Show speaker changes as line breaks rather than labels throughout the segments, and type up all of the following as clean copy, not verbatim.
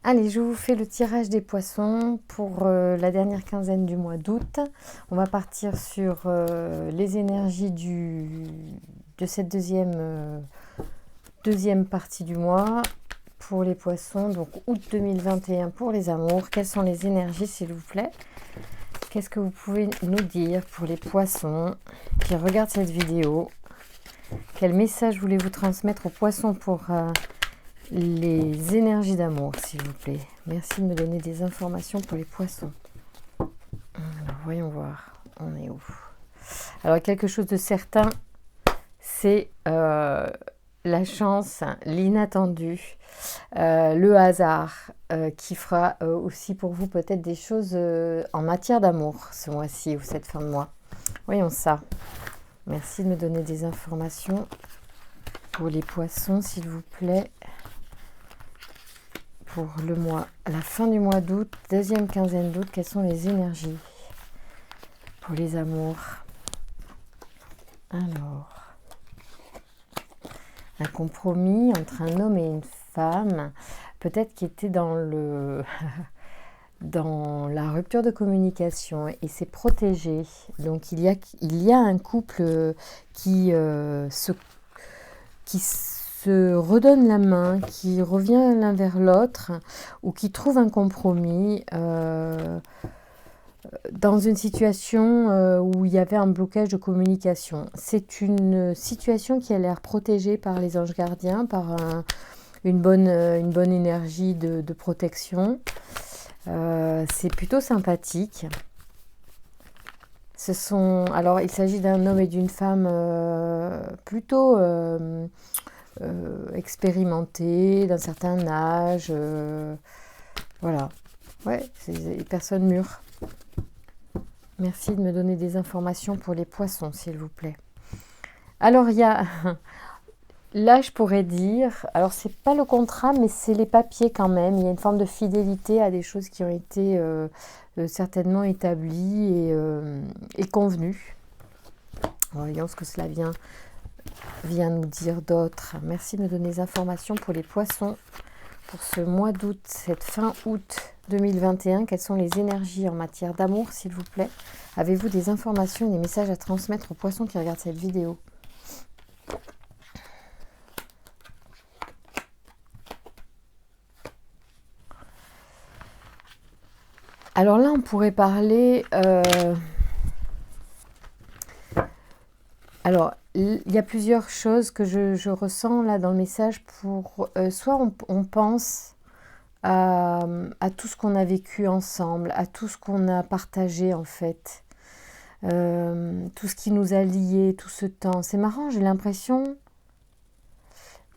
Allez, je vous fais le tirage des poissons pour la dernière quinzaine du mois d'août. On va partir sur les énergies de cette deuxième partie du mois pour les poissons. Donc août 2021 pour les amours. Quelles sont les énergies, s'il vous plaît? Qu'est-ce que vous pouvez nous dire pour les poissons qui regardent cette vidéo? Quel message voulez-vous transmettre aux poissons pour les énergies d'amour, s'il vous plaît? Merci de me donner des informations pour les poissons. Alors, voyons voir, on est où? Alors, quelque chose de certain, c'est la chance, l'inattendu, le hasard qui fera aussi pour vous peut-être des choses en matière d'amour ce mois-ci ou cette fin de mois. Voyons ça. Merci de me donner des informations pour les poissons, s'il vous plaît. Pour le mois, la fin du mois d'août, deuxième quinzaine d'août, quelles sont les énergies pour les amours? Alors, un compromis entre un homme et une femme, peut-être qui était dans dans la rupture de communication et c'est protégé. Donc il y a un couple qui se redonne la main, qui revient l'un vers l'autre ou qui trouve un compromis dans une situation où il y avait un blocage de communication. C'est une situation qui a l'air protégée par les anges gardiens, par une bonne énergie de protection. C'est plutôt sympathique. Alors, il s'agit d'un homme et d'une femme plutôt expérimentés, d'un certain âge. Voilà. Ouais, c'est des personnes mûres. Merci de me donner des informations pour les poissons, s'il vous plaît. Alors, il y a... Là, je pourrais dire... Alors, c'est pas le contrat, mais c'est les papiers quand même. Il y a une forme de fidélité à des choses qui ont été certainement établies et convenues. Voyons ce que cela vient nous dire d'autre. Merci de me donner des informations pour les poissons pour ce mois d'août, cette fin août 2021. Quelles sont les énergies en matière d'amour, s'il vous plaît? Avez-vous des informations et des messages à transmettre aux poissons qui regardent cette vidéo? Alors là, on pourrait parler... Alors, il y a plusieurs choses que je ressens là dans le message pour... soit on pense à tout ce qu'on a vécu ensemble, à tout ce qu'on a partagé en fait, tout ce qui nous a liés tout ce temps. C'est marrant, j'ai l'impression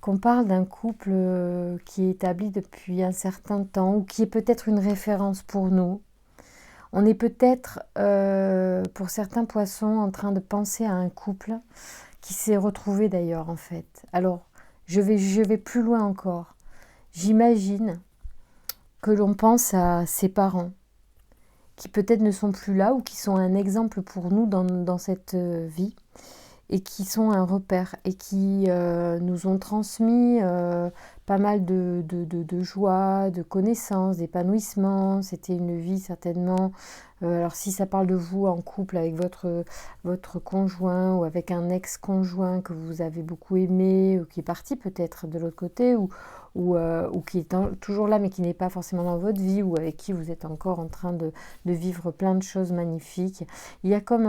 qu'on parle d'un couple qui est établi depuis un certain temps ou qui est peut-être une référence pour nous. On est peut-être, pour certains poissons, en train de penser à un couple qui s'est retrouvé d'ailleurs en fait. Alors, je vais plus loin encore. J'imagine que l'on pense à ses parents, qui peut-être ne sont plus là ou qui sont un exemple pour nous dans cette vie et qui sont un repère et qui nous ont transmis pas mal de joie, de connaissances, d'épanouissement. C'était une vie certainement... alors si ça parle de vous en couple avec votre conjoint ou avec un ex-conjoint que vous avez beaucoup aimé ou qui est parti peut-être de l'autre côté ou qui est toujours là mais qui n'est pas forcément dans votre vie ou avec qui vous êtes encore en train de vivre plein de choses magnifiques. Il y a comme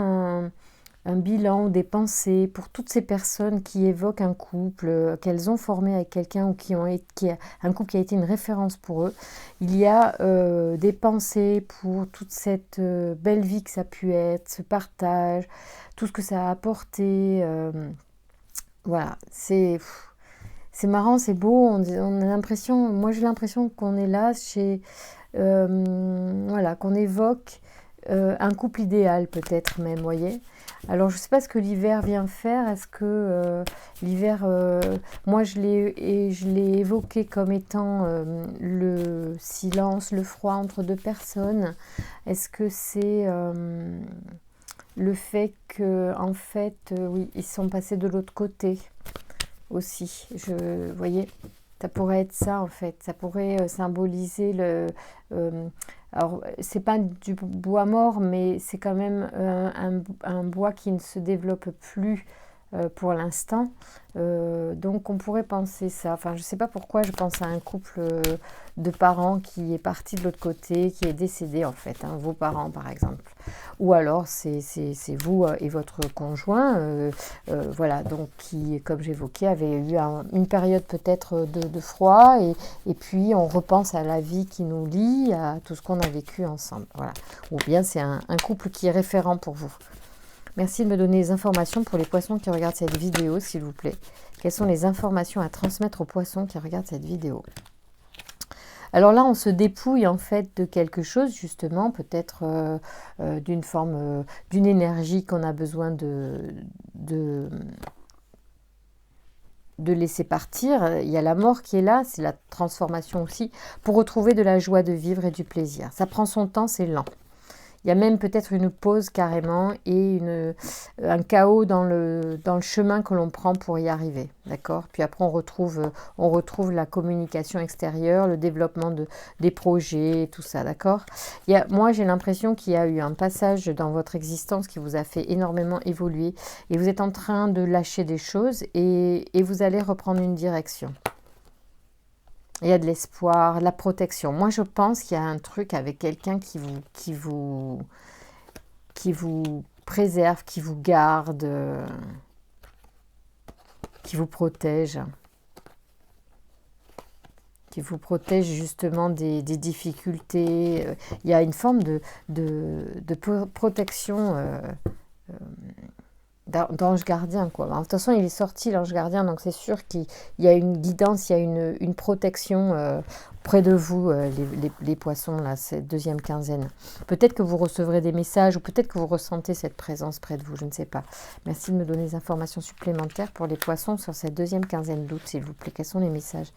un bilan ou des pensées pour toutes ces personnes qui évoquent un couple qu'elles ont formé avec quelqu'un ou un couple qui a été une référence pour eux. Il y a des pensées pour toute cette belle vie que ça a pu être, ce partage, tout ce que ça a apporté. Voilà, c'est marrant, c'est beau. On a l'impression, moi j'ai l'impression qu'on est là voilà, qu'on évoque un couple idéal peut-être même, voyez. Alors je ne sais pas ce que l'hiver vient faire. Est-ce que l'hiver, moi je l'ai évoqué comme étant le silence, le froid entre deux personnes. Est-ce que c'est le fait que en fait, oui, ils sont passés de l'autre côté aussi. Voyez. Ça pourrait être ça en fait, ça pourrait symboliser le... alors, c'est pas du bois mort, mais c'est quand même un bois qui ne se développe plus pour l'instant. Donc on pourrait penser ça. Enfin, je sais pas pourquoi je pense à un couple de parents qui est parti de l'autre côté, qui est décédé en fait, hein, vos parents par exemple. Ou alors c'est vous et votre conjoint, voilà, donc qui, comme j'évoquais, avait eu une période peut-être de froid et puis on repense à la vie qui nous lie, à tout ce qu'on a vécu ensemble. Voilà. Ou bien c'est un couple qui est référent pour vous. Merci de me donner les informations pour les poissons qui regardent cette vidéo, s'il vous plaît. Quelles sont les informations à transmettre aux poissons qui regardent cette vidéo? Alors là, on se dépouille en fait de quelque chose, justement, peut-être d'une forme, d'une énergie qu'on a besoin de laisser partir. Il y a la mort qui est là, c'est la transformation aussi, pour retrouver de la joie de vivre et du plaisir. Ça prend son temps, c'est lent. Il y a même peut-être une pause carrément et un chaos dans le chemin que l'on prend pour y arriver. D'accord? Puis après, on retrouve la communication extérieure, le développement des projets, tout ça. D'accord? Moi, j'ai l'impression qu'il y a eu un passage dans votre existence qui vous a fait énormément évoluer et vous êtes en train de lâcher des choses et vous allez reprendre une direction. Il y a de l'espoir, de la protection. Moi, je pense qu'il y a un truc avec quelqu'un qui vous préserve, qui vous garde, qui vous protège justement des difficultés. Il y a une forme de protection d'ange gardien, quoi. De toute façon, il est sorti, l'ange gardien, donc c'est sûr qu'il y a une guidance, il y a une protection près de vous, les poissons, là, cette deuxième quinzaine. Peut-être que vous recevrez des messages, ou peut-être que vous ressentez cette présence près de vous, je ne sais pas. Merci de me donner des informations supplémentaires pour les poissons sur cette deuxième quinzaine d'août, s'il vous plaît. Quels sont les messages?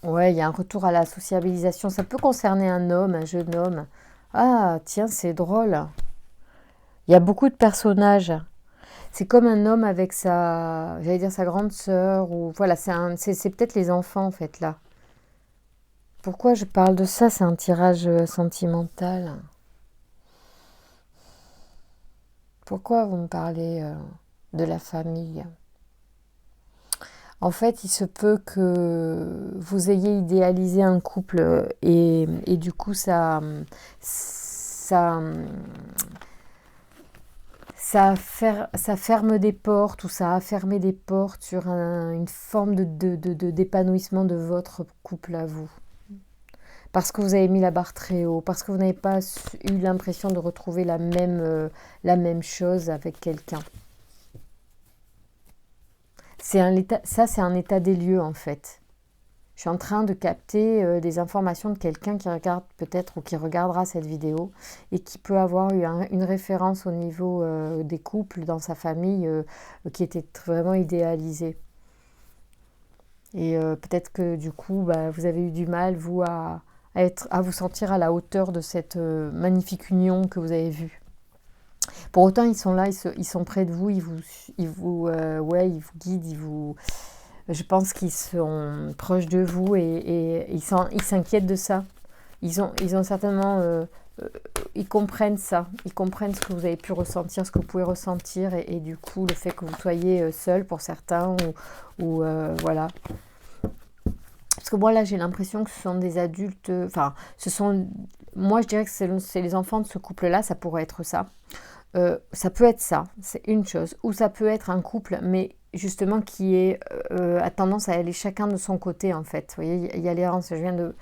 Ouais, il y a un retour à la sociabilisation. Ça peut concerner un homme, un jeune homme. Ah, tiens, c'est drôle. Il y a beaucoup de personnages. C'est comme un homme avec j'allais dire sa grande sœur, ou voilà, c'est peut-être les enfants en fait là. Pourquoi je parle de ça? C'est un tirage sentimental. Pourquoi vous me parlez de la famille? En fait, il se peut que vous ayez idéalisé un couple et du coup ça ferme des portes ou ça a fermé des portes sur une forme d'épanouissement de votre couple à vous. Parce que vous avez mis la barre très haut, parce que vous n'avez pas eu l'impression de retrouver la même chose avec quelqu'un. C'est un état des lieux en fait. Je suis en train de capter des informations de quelqu'un qui regarde peut-être ou qui regardera cette vidéo et qui peut avoir eu une référence au niveau des couples dans sa famille qui était vraiment idéalisée. Et peut-être que du coup, vous avez eu du mal, vous, à vous sentir à la hauteur de cette magnifique union que vous avez vue. Pour autant, ils sont là, ils sont près de vous, ils vous guident, je pense qu'ils sont proches de vous et ils s'inquiètent de ça. Ils ont certainement... ils comprennent ça. Ils comprennent ce que vous avez pu ressentir, ce que vous pouvez ressentir et du coup, le fait que vous soyez seul pour certains ou voilà. Parce que moi, là, j'ai l'impression que ce sont des adultes... Enfin, moi, je dirais que c'est les enfants de ce couple-là, ça pourrait être ça. Ça peut être ça, c'est une chose. Ou ça peut être un couple, mais justement qui a tendance à aller chacun de son côté, en fait. Vous voyez, il y a l'errance. Je viens de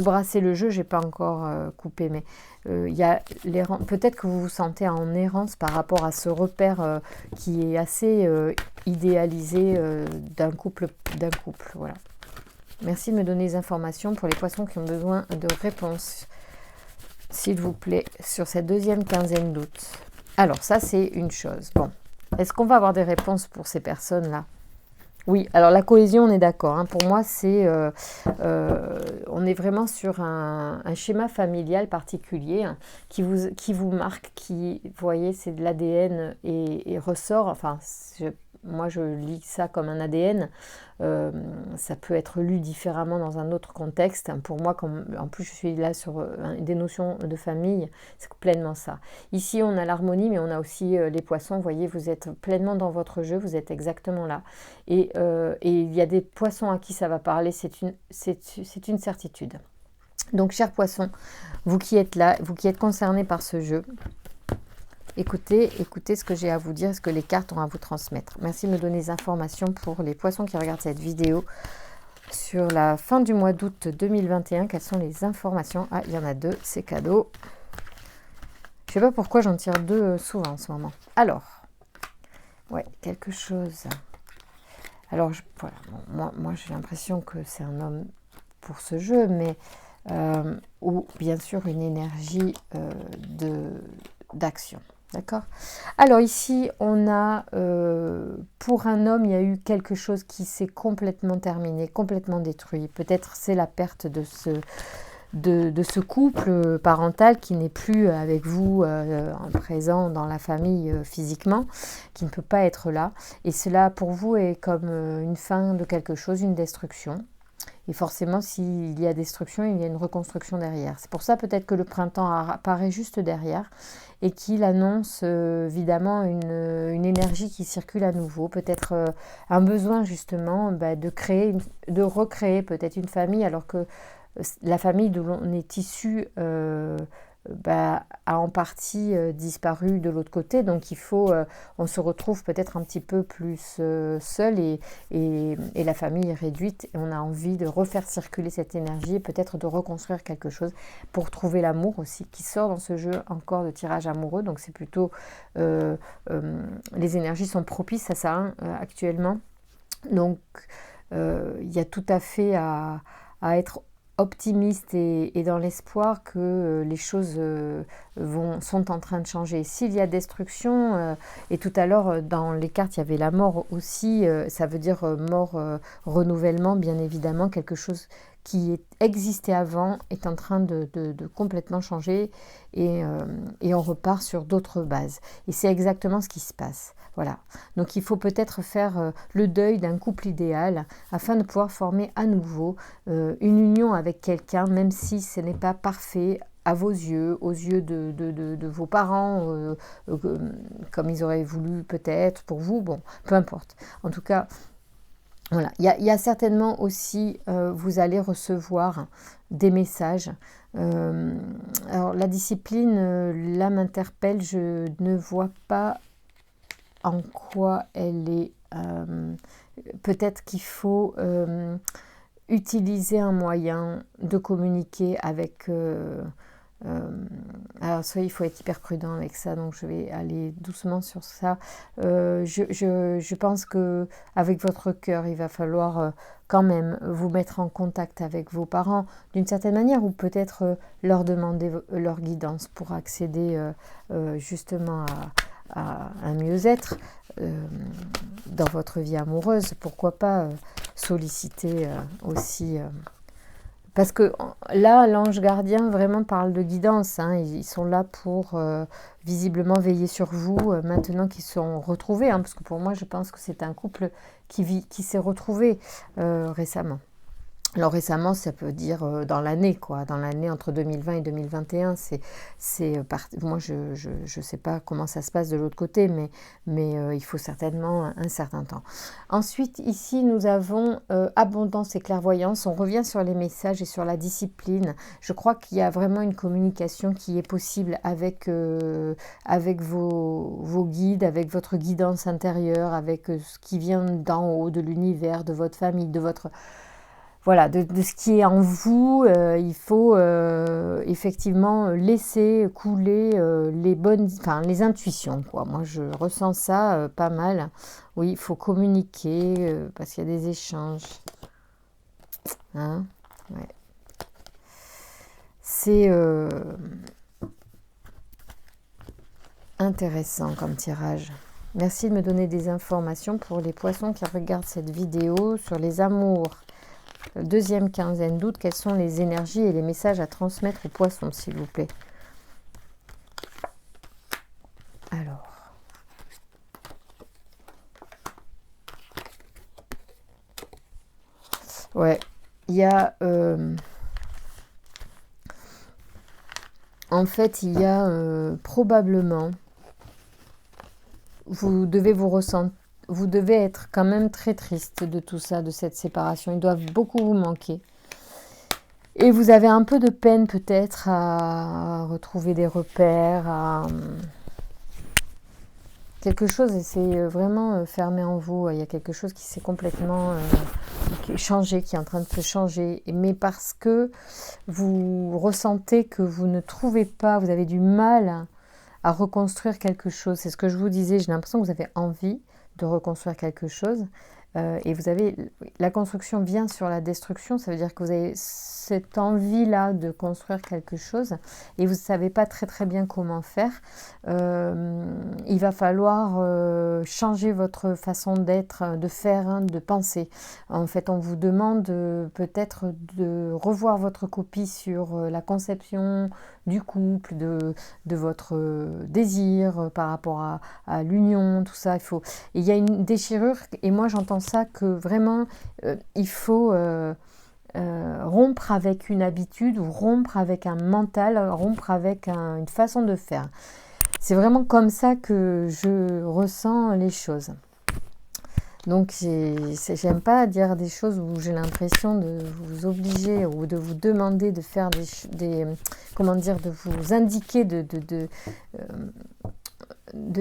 brasser le jeu, je n'ai pas encore coupé, mais il y a l'errance. Peut-être que vous vous sentez en errance par rapport à ce repère qui est assez idéalisé d'un couple. Voilà. Merci de me donner des informations pour les poissons qui ont besoin de réponses, s'il vous plaît, sur cette deuxième quinzaine d'août. Alors, ça, c'est une chose. Bon, est-ce qu'on va avoir des réponses pour ces personnes-là? Oui, alors la cohésion, on est d'accord. Hein. Pour moi, on est vraiment sur un schéma familial particulier hein, qui vous marque, qui, vous voyez, c'est de l'ADN et ressort. Enfin, moi je lis ça comme un ADN. Ça peut être lu différemment dans un autre contexte. Pour moi, comme en plus je suis là sur des notions de famille, c'est pleinement ça. Ici, on a l'harmonie, mais on a aussi les poissons. Vous voyez, vous êtes pleinement dans votre jeu, vous êtes exactement là. Et il y a des poissons à qui ça va parler, c'est une certitude. Donc, chers poissons, vous qui êtes là, vous qui êtes concernés par ce jeu, écoutez ce que j'ai à vous dire, ce que les cartes ont à vous transmettre. Merci de me donner des informations pour les poissons qui regardent cette vidéo. Sur la fin du mois d'août 2021, quelles sont les informations? Ah, il y en a 2, c'est cadeau. Je ne sais pas pourquoi j'en tire 2 souvent en ce moment. Alors, ouais, quelque chose. Alors, voilà, bon, moi j'ai l'impression que c'est un homme pour ce jeu, mais ou bien sûr une énergie d'action. D'accord? Alors ici, on a, pour un homme, il y a eu quelque chose qui s'est complètement terminé, complètement détruit. Peut-être c'est la perte de ce couple parental qui n'est plus avec vous en présent dans la famille physiquement, qui ne peut pas être là. Et cela, pour vous, est comme une fin de quelque chose, une destruction. Et forcément, s'il y a destruction, il y a une reconstruction derrière. C'est pour ça peut-être que le printemps apparaît juste derrière et qu'il annonce évidemment une énergie qui circule à nouveau. Peut-être un besoin justement de recréer peut-être une famille alors que la famille d'où l'on est issu a en partie disparu de l'autre côté, donc on se retrouve peut-être un petit peu plus seul et la famille est réduite et on a envie de refaire circuler cette énergie et peut-être de reconstruire quelque chose pour trouver l'amour aussi qui sort dans ce jeu encore de tirage amoureux, donc c'est plutôt les énergies sont propices à ça actuellement, donc il y a tout à fait à être optimiste et dans l'espoir que les choses sont en train de changer. S'il y a destruction, et tout à l'heure dans les cartes il y avait la mort aussi, ça veut dire mort, renouvellement bien évidemment, quelque chose qui existait avant est en train de complètement changer et on repart sur d'autres bases. Et c'est exactement ce qui se passe. Voilà. Donc il faut peut-être faire le deuil d'un couple idéal afin de pouvoir former à nouveau une union avec quelqu'un, même si ce n'est pas parfait à vos yeux, aux yeux de vos parents, comme ils auraient voulu peut-être pour vous. Bon, peu importe. En tout cas, voilà, il y a certainement aussi, vous allez recevoir des messages. Alors la discipline, là m'interpelle, je ne vois pas en quoi elle est. Peut-être qu'il faut utiliser un moyen de communiquer avec. Alors ça, il faut être hyper prudent avec ça, donc je vais aller doucement sur ça. Je pense que avec votre cœur, il va falloir quand même vous mettre en contact avec vos parents d'une certaine manière, ou peut-être leur demander leur guidance pour accéder justement à un mieux-être dans votre vie amoureuse. Pourquoi pas solliciter aussi... Parce que là, l'ange gardien vraiment parle de guidance. Ils sont là pour visiblement veiller sur vous maintenant qu'ils sont retrouvés. Parce que pour moi, je pense que c'est un couple qui s'est retrouvé récemment. Alors récemment, ça peut dire dans l'année, quoi. Dans l'année entre 2020 et 2021, moi, je sais pas comment ça se passe de l'autre côté, mais il faut certainement un certain temps. Ensuite, ici, nous avons abondance et clairvoyance. On revient sur les messages et sur la discipline. Je crois qu'il y a vraiment une communication qui est possible avec vos guides, avec votre guidance intérieure, avec ce qui vient d'en haut, de l'univers, de votre famille, de votre... Voilà, de ce qui est en vous, il faut effectivement laisser couler les intuitions, quoi. Moi, je ressens ça pas mal. Oui, il faut communiquer parce qu'il y a des échanges. Ouais. C'est intéressant comme tirage. Merci de me donner des informations pour les poissons qui regardent cette vidéo sur les amours. Deuxième quinzaine d'août, quelles sont les énergies et les messages à transmettre aux poissons, s'il vous plaît? Alors, Ouais, il y a... en fait, il y a probablement... Vous devez vous ressentir... Vous devez être quand même très triste de tout ça, de cette séparation. Ils doivent beaucoup vous manquer. Et vous avez un peu de peine peut-être à retrouver des repères, à... Quelque chose, et c'est vraiment fermé en vous. Il y a quelque chose qui s'est complètement changé, qui est en train de se changer. Mais parce que vous ressentez que vous ne trouvez pas, vous avez du mal à reconstruire quelque chose. C'est ce que je vous disais, j'ai l'impression que vous avez envie de reconstruire quelque chose. Et vous avez, la construction vient sur la destruction, ça veut dire que vous avez cette envie-là de construire quelque chose et vous ne savez pas très très bien comment faire. Il va falloir changer votre façon d'être, de faire, hein, de penser. En fait, on vous demande peut-être de revoir votre copie sur la conception du couple, de votre désir par rapport à l'union, tout ça. Il y a une déchirure et moi j'entends ça que vraiment il faut rompre avec une habitude ou rompre avec un mental, rompre avec une façon de faire. C'est vraiment comme ça que je ressens les choses. Donc j'aime pas dire des choses où j'ai l'impression de vous obliger ou de vous demander de faire comment dire, de vous indiquer de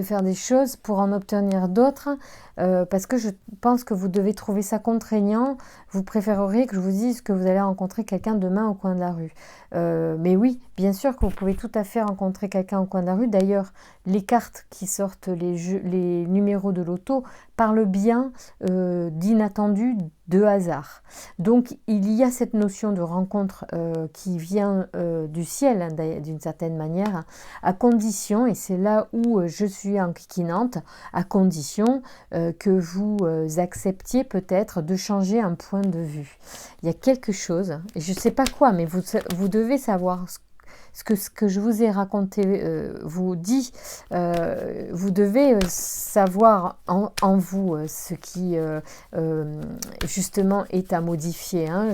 faire des choses pour en obtenir d'autres, parce que je pense que vous devez trouver ça contraignant. Vous préféreriez que je vous dise que vous allez rencontrer quelqu'un demain au coin de la rue. Mais oui, bien sûr que vous pouvez tout à fait rencontrer quelqu'un au coin de la rue. D'ailleurs, les cartes qui sortent, les numéros de loto, parlent bien d'inattendu, de hasard. Donc, il y a cette notion de rencontre qui vient du ciel, hein, d'une certaine manière, à condition, et c'est là où je suis enquiquinante, à condition que vous acceptiez peut-être de changer un point de vue. Il y a quelque chose, et je ne sais pas quoi, mais vous devez savoir ce que je vous ai raconté, vous dit, vous devez savoir en vous ce qui justement est à modifier. Hein.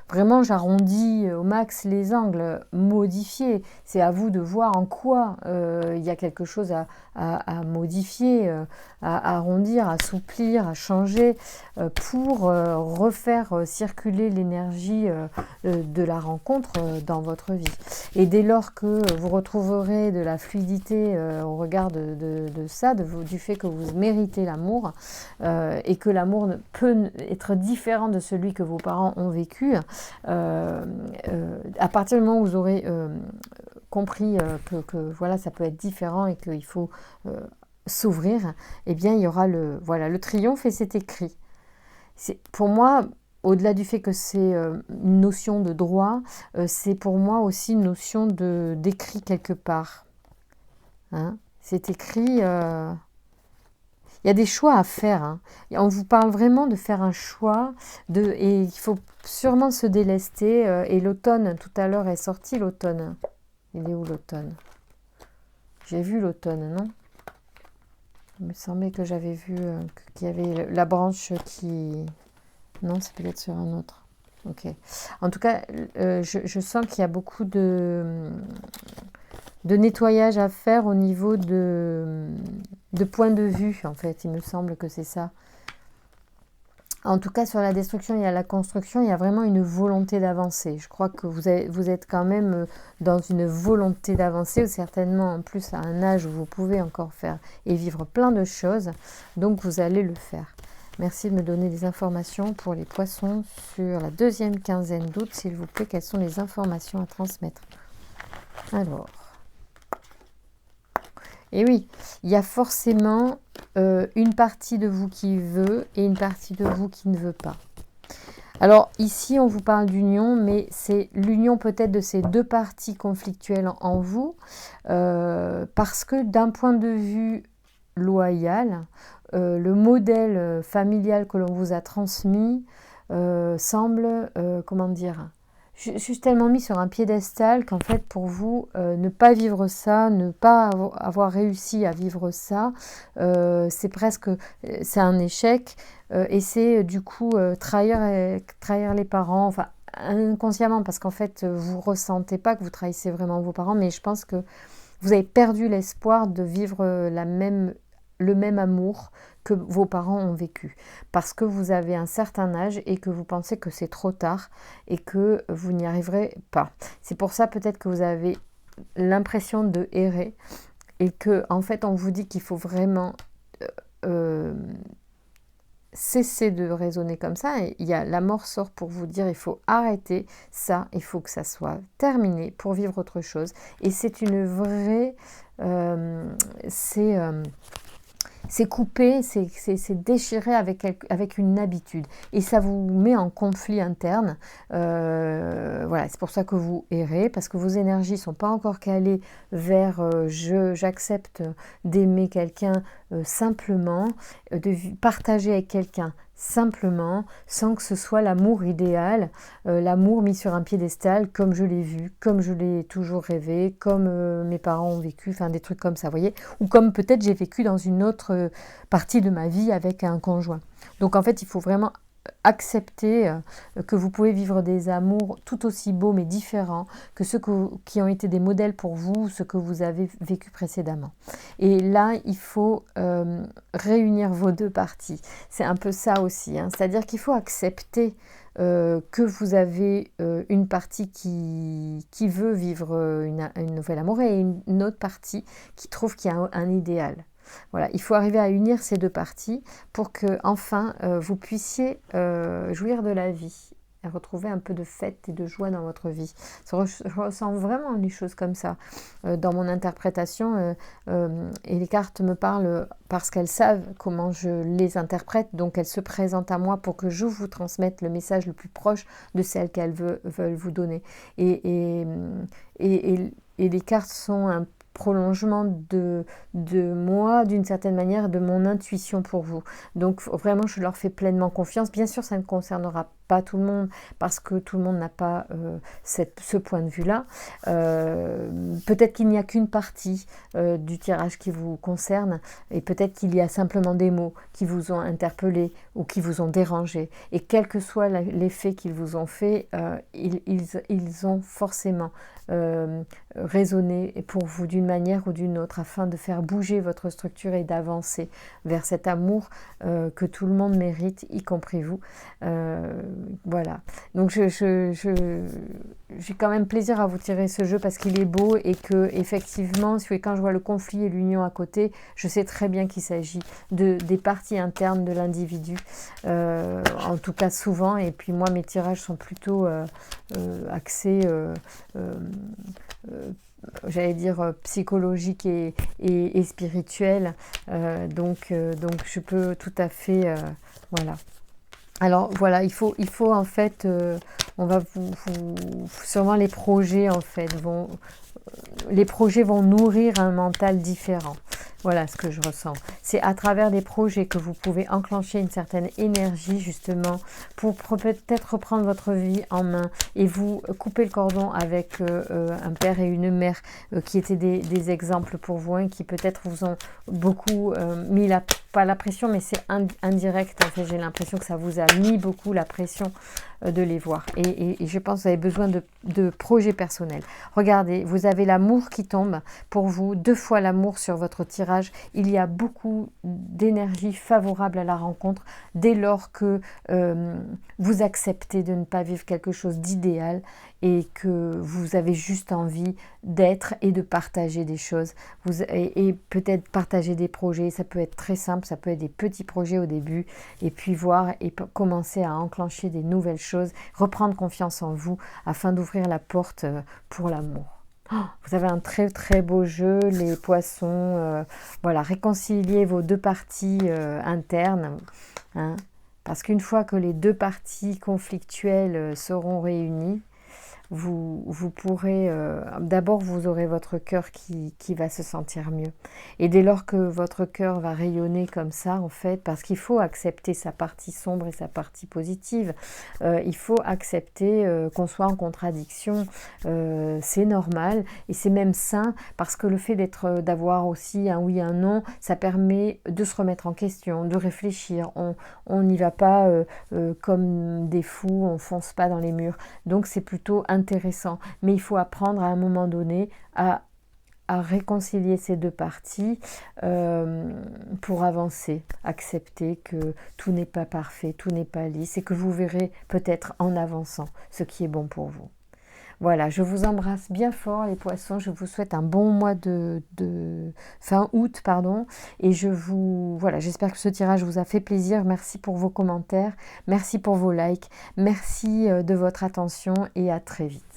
Vraiment, j'arrondis au max les angles, modifier. C'est à vous de voir en quoi il y a quelque chose à modifier, à arrondir, à assouplir, à changer pour refaire circuler l'énergie de la rencontre dans votre vie. Et dès lors que vous retrouverez de la fluidité au regard de ça, du fait que vous méritez l'amour et que l'amour peut être différent de celui que vos parents ont vécu, à partir du moment où vous aurez compris que voilà, ça peut être différent et qu'il faut s'ouvrir, eh bien il y aura le triomphe et c'est écrit. Pour moi, au-delà du fait que c'est une notion de droit, c'est pour moi aussi une notion d'écrit quelque part. Hein, c'est écrit... il y a des choix à faire. Hein. Et on vous parle vraiment de faire un choix et il faut sûrement se délester. Et l'automne, tout à l'heure est sorti l'automne. Il est où l'automne? J'ai vu l'automne, non? Il me semblait que j'avais vu qu'il y avait la branche qui... Non, c'est peut-être sur un autre. Ok. En tout cas, je sens qu'il y a beaucoup de nettoyage à faire au niveau de point de vue, en fait. Il me semble que c'est ça. En tout cas, sur la destruction et la construction, il y a vraiment une volonté d'avancer. Je crois que vous êtes quand même dans une volonté d'avancer, certainement en plus à un âge où vous pouvez encore faire et vivre plein de choses. Donc, vous allez le faire. Merci de me donner des informations pour les poissons sur la deuxième quinzaine d'août, s'il vous plaît. Quelles sont les informations à transmettre? Alors... Et oui, il y a forcément une partie de vous qui veut et une partie de vous qui ne veut pas. Alors ici, on vous parle d'union, mais c'est l'union peut-être de ces deux parties conflictuelles en vous, parce que d'un point de vue loyal, le modèle familial que l'on vous a transmis semble, comment dire, je suis tellement mis sur un piédestal qu'en fait pour vous, ne pas vivre ça, ne pas avoir réussi à vivre ça, c'est presque, c'est un échec et c'est du coup trahir les parents, enfin inconsciemment parce qu'en fait vous ressentez pas que vous trahissez vraiment vos parents, mais je pense que vous avez perdu l'espoir de vivre le même amour que vos parents ont vécu. Parce que vous avez un certain âge et que vous pensez que c'est trop tard et que vous n'y arriverez pas. C'est pour ça peut-être que vous avez l'impression de errer et que en fait on vous dit qu'il faut vraiment euh, cesser de raisonner comme ça. Et il y a la mort sort pour vous dire il faut arrêter ça, il faut que ça soit terminé pour vivre autre chose. Et c'est une vraie... c'est couper, c'est déchirer avec une habitude. Et ça vous met en conflit interne. Voilà, c'est pour ça que vous errez, parce que vos énergies ne sont pas encore calées vers j'accepte d'aimer quelqu'un simplement, de partager avec quelqu'un simplement, sans que ce soit l'amour idéal, l'amour mis sur un piédestal, comme je l'ai vu, comme je l'ai toujours rêvé, comme mes parents ont vécu, enfin des trucs comme ça, vous voyez, ou comme peut-être j'ai vécu dans une autre partie de ma vie avec un conjoint. Donc en fait, il faut vraiment accepter que vous pouvez vivre des amours tout aussi beaux mais différents que ceux qui ont été des modèles pour vous, ce que vous avez vécu précédemment. Et là, il faut réunir vos deux parties. C'est un peu ça aussi, hein. C'est-à-dire qu'il faut accepter que vous avez une partie qui veut vivre une nouvelle amour et une autre partie qui trouve qu'il y a un idéal. Voilà, il faut arriver à unir ces deux parties pour que enfin vous puissiez jouir de la vie et retrouver un peu de fête et de joie dans votre vie. Je ressens vraiment les choses comme ça dans mon interprétation et les cartes me parlent parce qu'elles savent comment je les interprète, donc elles se présentent à moi pour que je vous transmette le message le plus proche de celle qu'elles veulent vous donner. Et les cartes sont un prolongement de moi, d'une certaine manière, de mon intuition pour vous. Donc vraiment, je leur fais pleinement confiance. Bien sûr, ça ne concernera pas tout le monde, parce que tout le monde n'a pas ce point de vue-là. Peut-être qu'il n'y a qu'une partie du tirage qui vous concerne, et peut-être qu'il y a simplement des mots qui vous ont interpellé ou qui vous ont dérangé. Et quel que soit l'effet qu'ils vous ont fait, ils ont forcément résonné pour vous d'une manière ou d'une autre, afin de faire bouger votre structure et d'avancer vers cet amour que tout le monde mérite, y compris vous. Voilà, donc j'ai quand même plaisir à vous tirer ce jeu parce qu'il est beau et que effectivement, quand je vois le conflit et l'union à côté, je sais très bien qu'il s'agit des parties internes de l'individu, en tout cas souvent. Et puis moi, mes tirages sont plutôt axés j'allais dire psychologique et spirituel, donc je peux tout à fait voilà. Alors voilà, il faut en fait, on va sûrement les projets en fait les projets vont nourrir un mental différent. Voilà ce que je ressens. C'est à travers des projets que vous pouvez enclencher une certaine énergie justement pour peut-être reprendre votre vie en main et vous couper le cordon avec un père et une mère qui étaient des exemples pour vous et qui peut-être vous ont beaucoup mis pas la pression, mais c'est indirect. En fait, j'ai l'impression que ça vous a mis beaucoup la pression de les voir. Et je pense que vous avez besoin de projets personnels. Regardez, vous avez l'amour qui tombe pour vous, 2 fois l'amour sur votre tirage. Il y a beaucoup d'énergie favorable à la rencontre dès lors que vous acceptez de ne pas vivre quelque chose d'idéal et que vous avez juste envie d'être et de partager des choses. Et peut-être partager des projets, ça peut être très simple, ça peut être des petits projets au début, et puis voir et commencer à enclencher des nouvelles choses, reprendre confiance en vous afin d'ouvrir la porte pour l'amour. Vous avez un très très beau jeu, les poissons, voilà, réconciliez vos deux parties internes, hein, parce qu'une fois que les deux parties conflictuelles seront réunies, vous pourrez, d'abord vous aurez votre cœur qui va se sentir mieux. Et dès lors que votre cœur va rayonner comme ça, en fait, parce qu'il faut accepter sa partie sombre et sa partie positive, il faut accepter qu'on soit en contradiction, c'est normal et c'est même sain, parce que le fait d'avoir aussi un oui, un non, ça permet de se remettre en question, de réfléchir. On n'y va pas comme des fous, on fonce pas dans les murs. Donc c'est plutôt intéressant. Mais il faut apprendre à un moment donné à réconcilier ces deux parties pour avancer, accepter que tout n'est pas parfait, tout n'est pas lisse et que vous verrez peut-être en avançant ce qui est bon pour vous. Voilà, je vous embrasse bien fort les poissons, je vous souhaite un bon mois de fin août, pardon, et voilà, j'espère que ce tirage vous a fait plaisir. Merci pour vos commentaires, merci pour vos likes, merci de votre attention et à très vite.